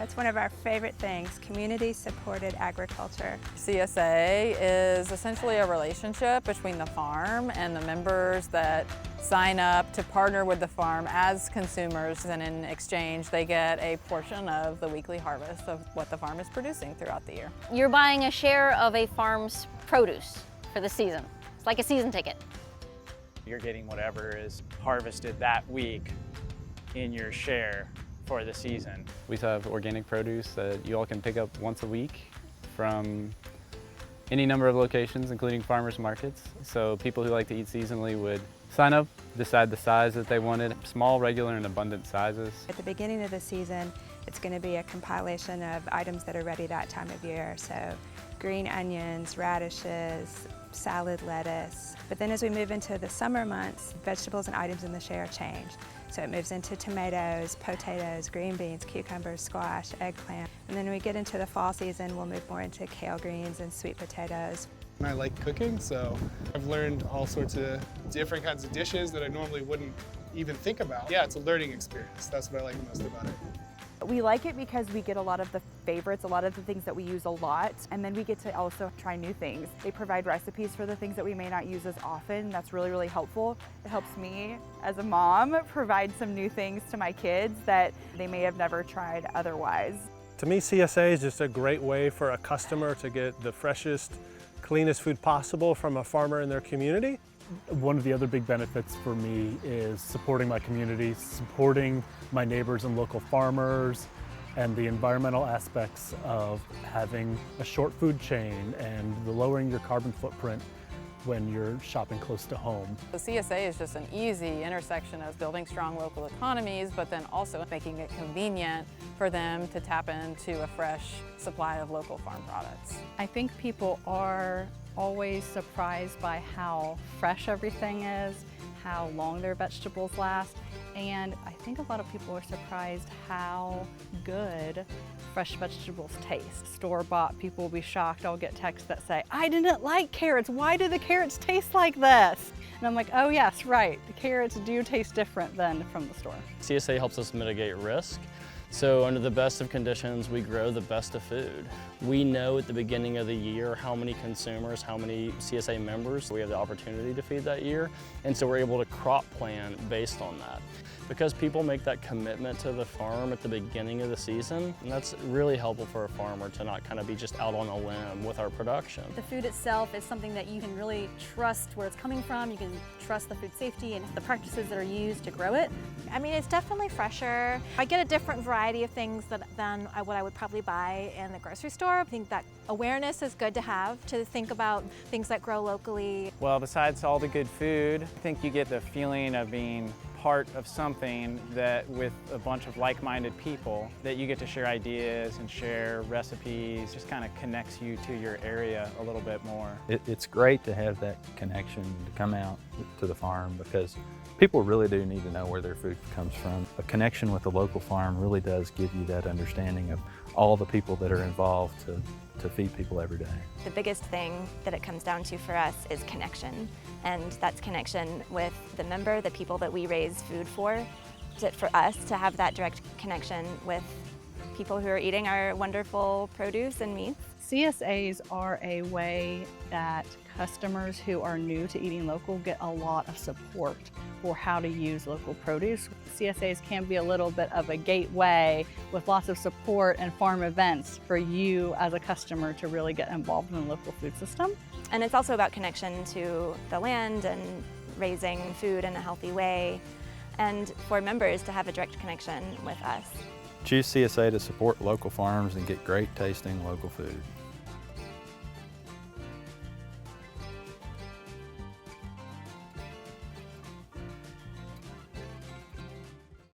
That's one of our favorite things, community-supported agriculture. CSA is essentially a relationship between the farm and the members that sign up to partner with the farm as consumers, and in exchange they get a portion of the weekly harvest of what the farm is producing throughout the year. You're buying a share of a farm's produce for the season. It's like a season ticket. You're getting whatever is harvested that week in your share for the season. We have organic produce that you all can pick up once a week from any number of locations, including farmers markets. So people who like to eat seasonally would sign up, decide the size that they wanted, small, regular, and abundant sizes. At the beginning of the season, it's going to be a compilation of items that are ready that time of year. So green onions, radishes, salad lettuce. But then as we move into the summer months, vegetables and items in the share change. So it moves into tomatoes, potatoes, green beans, cucumbers, squash, eggplant. And then when we get into the fall season, we'll move more into kale greens and sweet potatoes. I like cooking, so I've learned all sorts of different kinds of dishes that I normally wouldn't even think about. Yeah, it's a learning experience. That's what I like most about it. We like it because we get a lot of the favorites, a lot of the things that we use a lot, and then we get to also try new things. They provide recipes for the things that we may not use as often. That's really, really helpful. It helps me as a mom provide some new things to my kids that they may have never tried otherwise. To me, CSA is just a great way for a customer to get the freshest, cleanest food possible from a farmer in their community. One of the other big benefits for me is supporting my community, supporting my neighbors and local farmers, and the environmental aspects of having a short food chain and the lowering your carbon footprint when you're shopping close to home. The CSA is just an easy intersection of building strong local economies, but then also making it convenient for them to tap into a fresh supply of local farm products. I think people are always surprised by how fresh everything is, how long their vegetables last, and I think a lot of people are surprised how good fresh vegetables taste. Store-bought, people will be shocked. I'll get texts that say, "I didn't like carrots. Why do the carrots taste like this?" And I'm like, oh yes, right. The carrots do taste different than from the store. CSA helps us mitigate risk. So under the best of conditions, we grow the best of food. We know at the beginning of the year how many consumers, how many CSA members we have the opportunity to feed that year. And so we're able to crop plan based on that. Because people make that commitment to the farm at the beginning of the season, and that's really helpful for a farmer to not kind of be just out on a limb with our production. The food itself is something that you can really trust where it's coming from. You can trust the food safety and the practices that are used to grow it. I mean, it's definitely fresher. I get a different variety of things than what I would probably buy in the grocery store. I think that awareness is good to have, to think about things that grow locally. Well, besides all the good food, I think you get the feeling of being part of something that with a bunch of like-minded people that you get to share ideas and share recipes, just kind of connects you to your area a little bit more. It's great to have that connection to come out to the farm because people really do need to know where their food comes from. A connection with the local farm really does give you that understanding of all the people that are involved to feed people every day. The biggest thing that it comes down to for us is connection, and that's connection with the member, the people that we raise food for us to have that direct connection with people who are eating our wonderful produce and meats. CSAs are a way that customers who are new to eating local get a lot of support for how to use local produce. CSAs can be a little bit of a gateway with lots of support and farm events for you as a customer to really get involved in the local food system. And it's also about connection to the land and raising food in a healthy way, and for members to have a direct connection with us. Choose CSA to support local farms and get great tasting local food.